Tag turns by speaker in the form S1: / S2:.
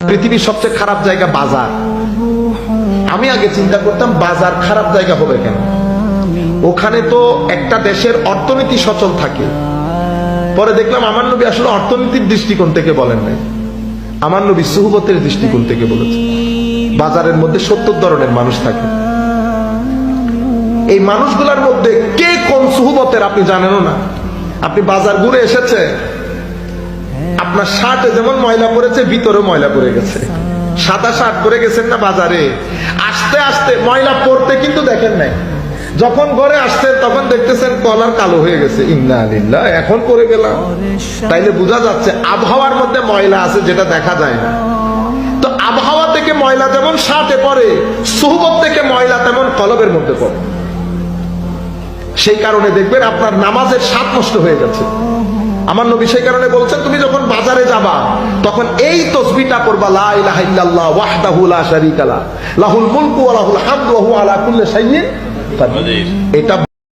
S1: পৃথিবীর সবচেয়ে খারাপ জায়গা বাজার। আমি আগে চিন্তা করতাম বাজার খারাপ জায়গা হবে কেন, ওখানে তো একটা দেশের অর্থনীতি সচল থাকে। পরে দেখলাম আমার নবী আসলে অর্থনীতির দৃষ্টিকোণ থেকে বলেন নাই, আমার নবী সুহবতের দৃষ্টিকোণ থেকে বলেছে। বাজারের মধ্যে 70 ধরনের মানুষ থাকে, এই মানুষগুলোর মধ্যে কে কোন সুহবতের আপনি জানেনও না। আপনি বাজার ঘুরে এসেছে, আপনার শার্টে যেমন ময়লা পড়েছে ভিতরে ময়লা পড়ে গেছে, সাদা শার্ট পরে গেছেন না বাজারে, আস্তে আস্তে ময়লা পড়তে কিন্তু দেখেন নাই, যখন ঘরে আসছেন তখন দেখতেছেন কলার কালো হয়ে গেছে, ইন্না লিল্লাহ, এখন পরে গেলাম। তাইলে বোঝা যাচ্ছে আবহাওয়ার মধ্যে ময়লা আছে যেটা দেখা যায় না। তো আবহাওয়া থেকে ময়লা যেমন শার্টে পড়ে, সুহবত থেকে ময়লা তেমন কলবের মধ্যে পড়ে। সেই কারণে দেখবেন আপনার নামাজের স্বাদ নষ্ট হয়ে গেছে। আমার নবী সেই কারণে বলছেন, তুমি যখন বাজারে যাবা তখন এই তাসবিহটা পড়বা, লা ইলাহা ইল্লাল্লাহ ওয়াহদাহু লা শারীকা লাহু লাহুল মুলকু ওয়া লাহুল হামদু ওয়া হুয়া আলা কুল্লি শাইইন কাদির। এটা